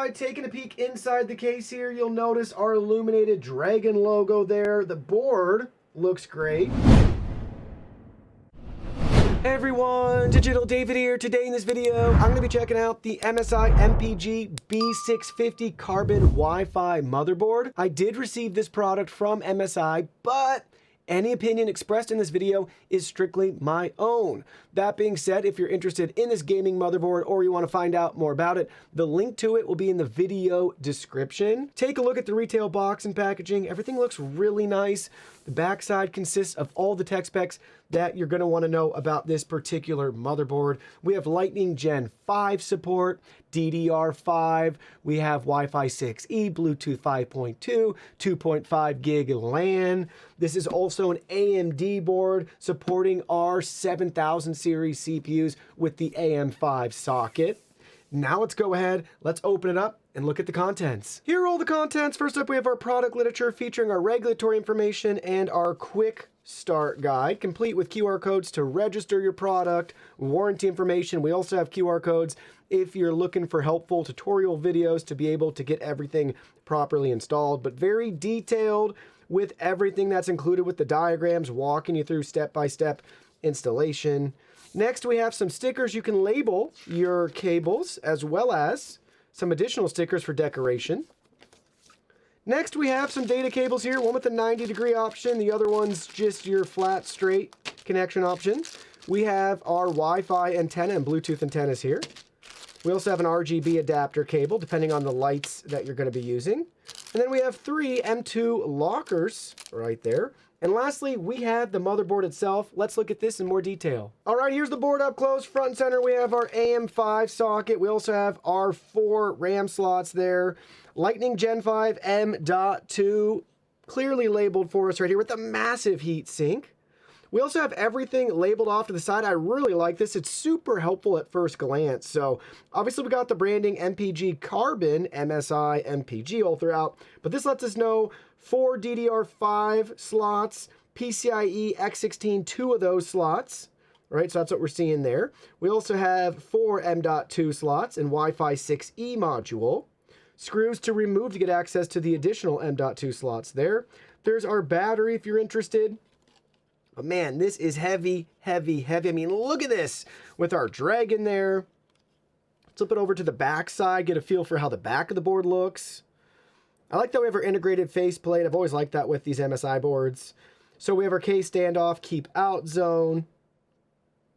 right, taking a peek inside the case here, you'll notice our illuminated dragon logo there. The board looks great. Hey everyone, Digital David here. Today in this video, I'm going to be checking out the MSI MPG B650 Carbon Wi-Fi motherboard. I did receive this product from MSI, but any opinion expressed in this video is strictly my own. That being said, if you're interested in this gaming motherboard or you want to find out more about it, the link to it will be in the video description. Take a look at the retail box and packaging. Everything looks really nice. The backside consists of all the tech specs that you're going to want to know about this particular motherboard. We have Lightning Gen 5 support, DDR5, we have Wi-Fi 6E, Bluetooth 5.2, 2.5 gig LAN. This is also an AMD board supporting our 7000 series CPUs with the AM5 socket. Now let's go ahead, let's open it up and look at the contents. Here are all the contents. First up, we have our product literature featuring our regulatory information and our quick start guide, complete with QR codes to register your product, warranty information. We also have QR codes if you're looking for helpful tutorial videos to be able to get everything properly installed, but very detailed with everything that's included with the diagrams, walking you through step-by-step installation. Next, we have some stickers you can label your cables, as well as some additional stickers for decoration. Next, we have some data cables here, one with a 90-degree option, the other one's just your flat, straight connection option. We have our Wi-Fi antenna and Bluetooth antennas here. We also have an RGB adapter cable, depending on the lights that you're going to be using. And then we have 3 M2 lockers right there. And lastly, we have the motherboard itself. Let's look at this in more detail. All right, here's the board up close. Front and center, we have our AM5 socket. We also have our 4 RAM slots there. Lightning Gen 5 M.2, clearly labeled for us right here with a massive heat sink. We also have everything labeled off to the side. I really like this. It's super helpful at first glance. So obviously we got the branding MPG Carbon, MSI MPG all throughout, but this lets us know 4 DDR5 slots, PCIe X16, 2 of those slots, right? So that's what we're seeing there. We also have 4 M.2 slots and Wi-Fi 6E module. Screws to remove to get access to the additional M.2 slots there. There's our battery if you're interested. But man, this is heavy, heavy, heavy. I mean, look at this with our dragon there. Flip it over to the back side, get a feel for how the back of the board looks. I like that we have our integrated faceplate. I've always liked that with these MSI boards. So we have our case standoff, keep out zone.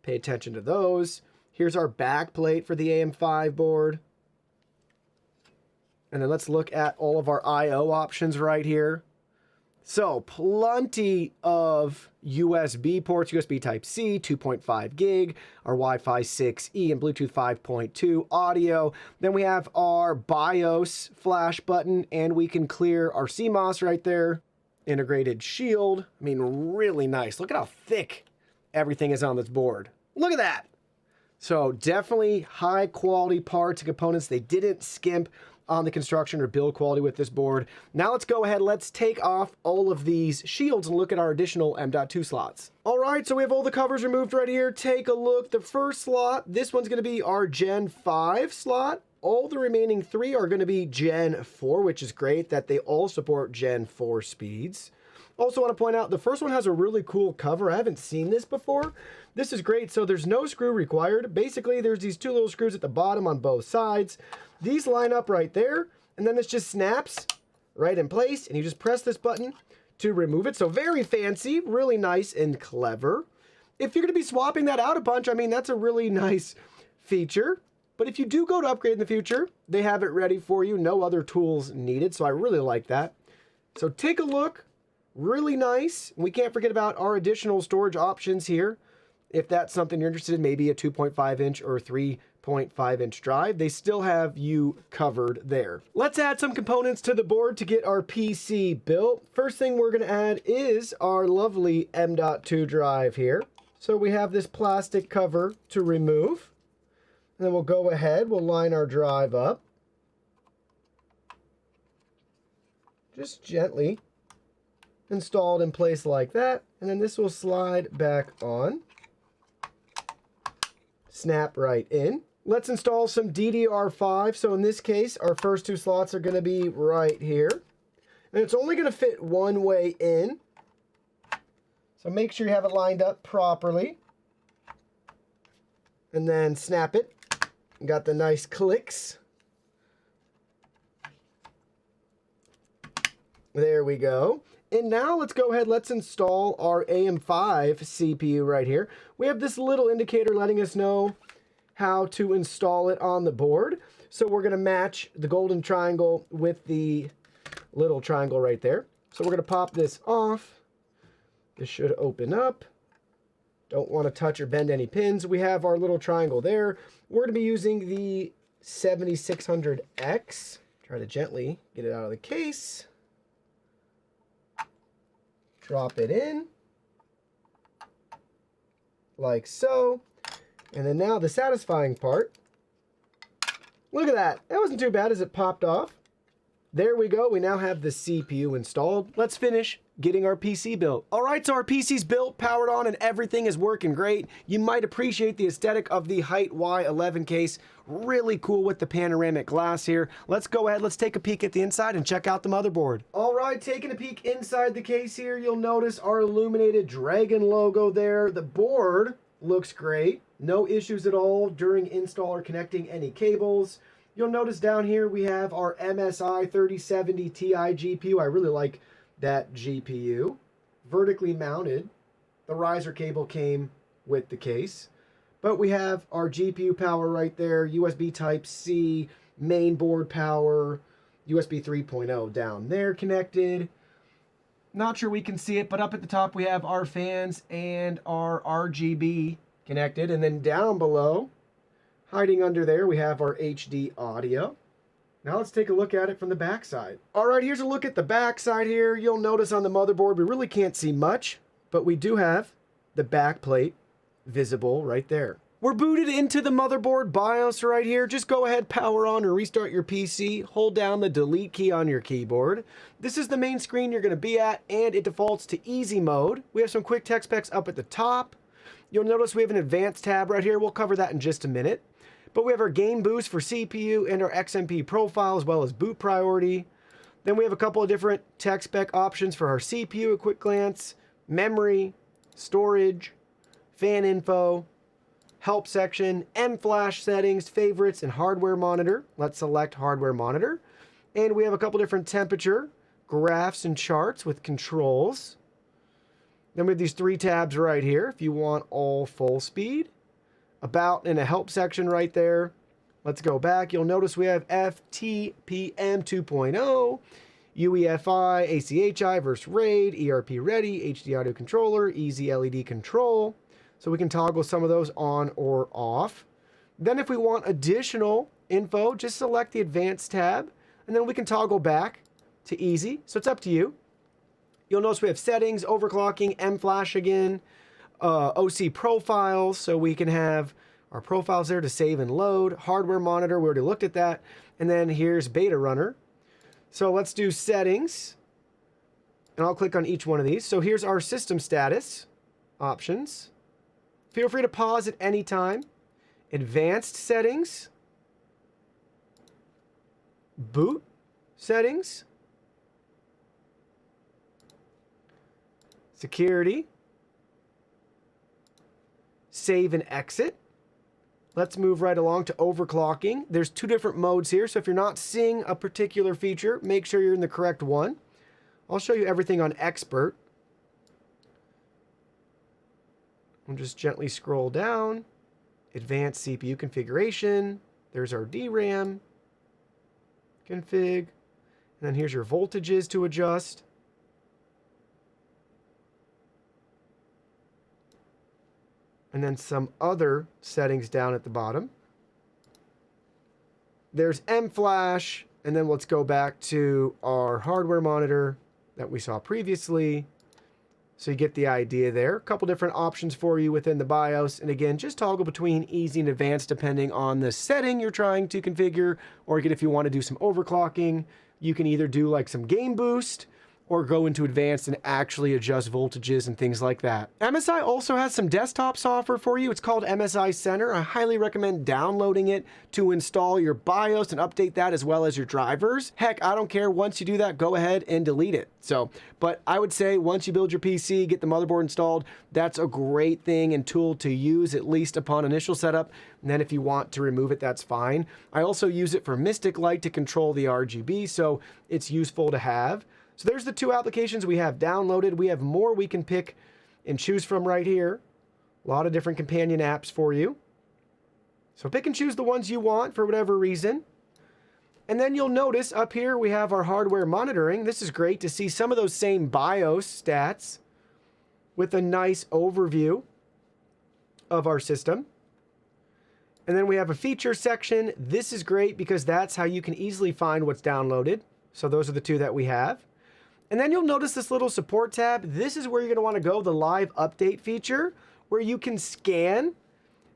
Pay attention to those. Here's our back plate for the AM5 board. And then let's look at all of our I/O options right here. So plenty of USB ports, USB Type-C, 2.5 gig, our Wi-Fi 6E and Bluetooth 5.2 audio. Then we have our BIOS flash button, and we can clear our CMOS right there. Integrated shield. I mean, really nice. Look at how thick everything is on this board. Look at that. So definitely high quality parts and components. They didn't skimp on the construction or build quality with this board. Now let's go ahead, let's take off all of these shields and look at our additional M.2 slots. All right, so we have all the covers removed right here. Take a look. The first slot, this one's gonna be our Gen 5 slot. All the remaining 3 are gonna be Gen 4, which is great that they all support Gen 4 speeds. Also want to point out, the first one has a really cool cover. I haven't seen this before. This is great. So there's no screw required. Basically, there's these 2 little screws at the bottom on both sides. These line up right there, and then this just snaps right in place, and you just press this button to remove it. So very fancy, really nice and clever. If you're going to be swapping that out a bunch, I mean, that's a really nice feature. But if you do go to upgrade in the future, they have it ready for you. No other tools needed, so I really like that. So take a look. Really nice. We can't forget about our additional storage options here. If that's something you're interested in, maybe a 2.5 inch or 3.5 inch drive, they still have you covered there. Let's add some components to the board to get our PC built. First thing we're going to add is our lovely M.2 drive here. So we have this plastic cover to remove. And then we'll go ahead, we'll line our drive up. Just gently installed in place like that, and then this will slide back on, snap right in. Let's install some DDR5. So in this case, our first two slots are going to be right here. And it's only going to fit one way in. So make sure you have it lined up properly. And then snap it. Got the nice clicks. There we go. And now let's go ahead, let's install our AM5 CPU right here. We have this little indicator letting us know how to install it on the board. So we're gonna match the golden triangle with the little triangle right there. So we're gonna pop this off. This should open up. Don't wanna touch or bend any pins. We have our little triangle there. We're gonna be using the 7600X. Try to gently get it out of the case. Drop it in, like so. And then now the satisfying part. Look at that. That wasn't too bad as it popped off. There we go. We now have the CPU installed. Let's finish getting our PC built. All right, so our PC's built, powered on, and everything is working great. You might appreciate the aesthetic of the Height Y11 case. Really cool with the panoramic glass here. Let's go ahead, let's take a peek at the inside and check out the motherboard. All right, taking a peek inside the case here, you'll notice our illuminated dragon logo there. The board looks great. No issues at all during install or connecting any cables. You'll notice down here we have our MSI 3070 Ti GPU. I really like that GPU. Vertically mounted. The riser cable came with the case. But we have our GPU power right there, USB Type-C, main board power, USB 3.0 down there connected. Not sure we can see it, but up at the top we have our fans and our RGB connected. And then down below, hiding under there, we have our HD audio. Now let's take a look at it from the back side. All right, here's a look at the back side here. You'll notice on the motherboard, we really can't see much, but we do have the back plate visible right there. We're booted into the motherboard BIOS right here. Just go ahead, power on, or restart your PC. Hold down the delete key on your keyboard. This is the main screen you're gonna be at, and it defaults to easy mode. We have some quick tech specs up at the top. You'll notice we have an advanced tab right here. We'll cover that in just a minute. But we have our game boost for CPU and our XMP profile, as well as boot priority. Then we have a couple of different tech spec options for our CPU at quick glance, memory, storage, fan info, help section, M-Flash settings, favorites, and hardware monitor. Let's select hardware monitor. And we have a couple different temperature, graphs, and charts with controls. Then we have these three tabs right here if you want all full speed. About and a help section right there. Let's go back. You'll notice we have FTPM 2.0, UEFI, ACHI versus RAID, ERP ready, HD audio controller, easy LED control. So we can toggle some of those on or off. Then if we want additional info, just select the advanced tab, and then we can toggle back to easy. So it's up to you. You'll notice we have settings, overclocking, M-Flash again, OC profiles, so we can have our profiles there to save and load. Hardware monitor, we already looked at that. And then here's beta runner. So let's do settings, and I'll click on each one of these. So here's our system status options. Feel free to pause at any time. Advanced settings, boot settings, security, save and exit. Let's move right along to overclocking. There's two different modes here, so if you're not seeing a particular feature, make sure you're in the correct one. I'll show you everything on expert. I'll just gently scroll down. Advanced CPU configuration. There's our DRAM config. And then here's your voltages to adjust. And then some other settings down at the bottom. There's M-Flash, and then let's go back to our hardware monitor that we saw previously. So you get the idea there. A couple different options for you within the BIOS. And again, just toggle between easy and advanced depending on the setting you're trying to configure. Or again, if you want to do some overclocking, you can either do like some game boost, or go into advanced and actually adjust voltages and things like that. MSI also has some desktop software for you. It's called MSI Center. I highly recommend downloading it to install your BIOS and update that as well as your drivers. Heck, I don't care. Once you do that, go ahead and delete it. But I would say once you build your PC, get the motherboard installed, that's a great thing and tool to use, at least upon initial setup. And then if you want to remove it, that's fine. I also use it for Mystic Light to control the RGB, so it's useful to have. So there's the two applications we have downloaded. We have more we can pick and choose from right here. A lot of different companion apps for you. So pick and choose the ones you want for whatever reason. And then you'll notice up here we have our hardware monitoring. This is great to see some of those same BIOS stats with a nice overview of our system. And then we have a feature section. This is great because that's how you can easily find what's downloaded. So those are the two that we have. And then you'll notice this little support tab. This is where you're going to want to go, the live update feature, where you can scan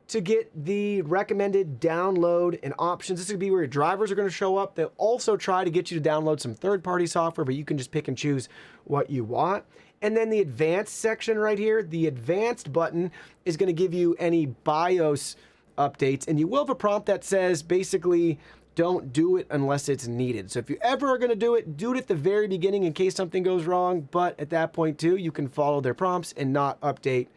to get the recommended download and options. This is going to be where your drivers are going to show up. They'll also try to get you to download some third-party software, but you can just pick and choose what you want. And then the advanced section right here, the advanced button is going to give you any BIOS updates, and you will have a prompt that says basically don't do it unless it's needed. So if you ever are going to do it at the very beginning in case something goes wrong, but at that point too, you can follow their prompts and not update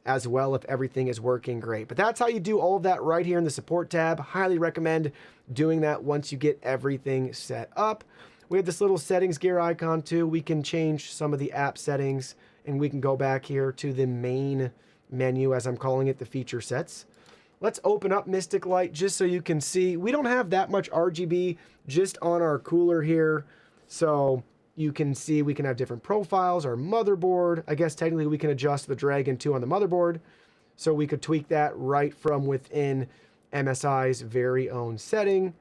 as well if everything is working great. But that's how you do all of that right here in the support tab. Highly recommend doing that once you get everything set up. We have this little settings gear icon too. We can change some of the app settings, and we can go back here to the main menu, as I'm calling it, the feature sets. Let's open up Mystic Light just so you can see. We don't have that much RGB just on our cooler here. So you can see we can have different profiles, our motherboard. I guess technically we can adjust the Dragon 2 on the motherboard. So we could tweak that right from within MSI's very own setting.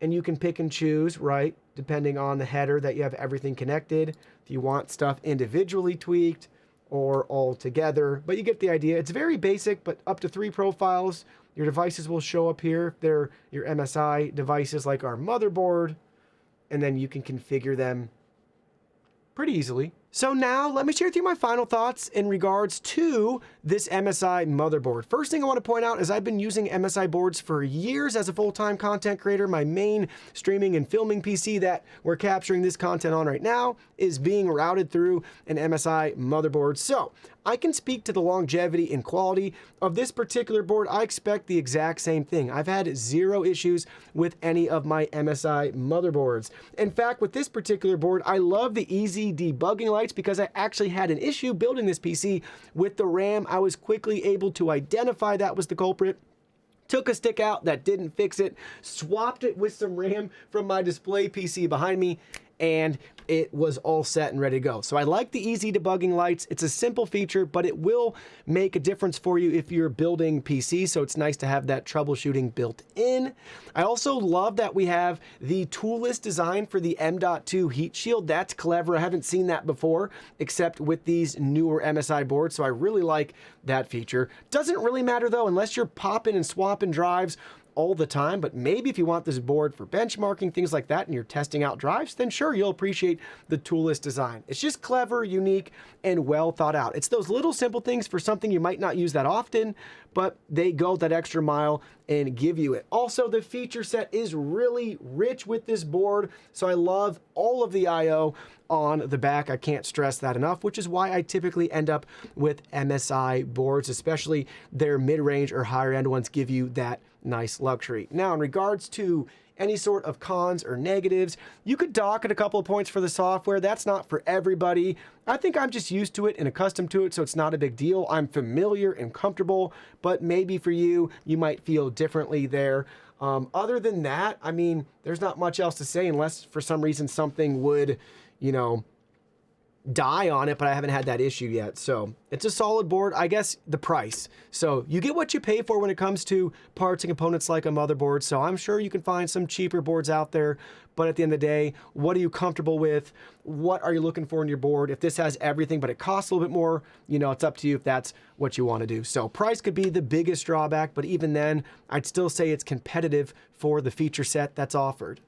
And you can pick and choose, right, depending on the header that you have everything connected. If you want stuff individually tweaked or all together, but you get the idea. It's very basic, but up to 3 profiles. Your devices will show up here if they're your MSI devices like our motherboard, and then you can configure them pretty easily. So now let me share with you my final thoughts in regards to this MSI motherboard. First thing I want to point out is I've been using MSI boards for years as a full-time content creator. My main streaming and filming PC that we're capturing this content on right now is being routed through an MSI motherboard. So I can speak to the longevity and quality of this particular board. I expect the exact same thing. I've had 0 issues with any of my MSI motherboards. In fact, with this particular board, I love the easy debugging lights because I actually had an issue building this PC with the RAM. I was quickly able to identify that was the culprit. Took a stick out that didn't fix it, swapped it with some RAM from my display PC behind me, and it was all set and ready to go. So I like the easy debugging lights. It's a simple feature, but it will make a difference for you if you're building PC. So it's nice to have that troubleshooting built in. I also love that we have the toolless design for the M.2 heat shield. That's clever. I haven't seen that before, except with these newer MSI boards. So I really like that feature. Doesn't really matter though, unless you're popping and swapping drives all the time, but maybe if you want this board for benchmarking, things like that, and you're testing out drives, then sure, you'll appreciate the toolless design. It's just clever, unique, and well thought out. It's those little simple things for something you might not use that often, but they go that extra mile and give you it. Also, the feature set is really rich with this board, so I love all of the I/O on the back. I can't stress that enough, which is why I typically end up with MSI boards, especially their mid-range or higher-end ones give you that nice luxury. Now, in regards to any sort of cons or negatives, you could dock at a couple of points for the software. That's not for everybody. I think I'm just used to it and accustomed to it, so it's not a big deal. I'm familiar and comfortable, but maybe for you, you might feel differently there. Other than that, I mean, there's not much else to say unless for some reason something would, you know, die on it, but I haven't had that issue yet. So it's a solid board. I guess the price. So you get what you pay for when it comes to parts and components like a motherboard. So I'm sure you can find some cheaper boards out there, but at the end of the day, what are you comfortable with? What are you looking for in your board? If this has everything, but it costs a little bit more, you know, it's up to you if that's what you want to do. So price could be the biggest drawback, but even then, I'd still say it's competitive for the feature set that's offered.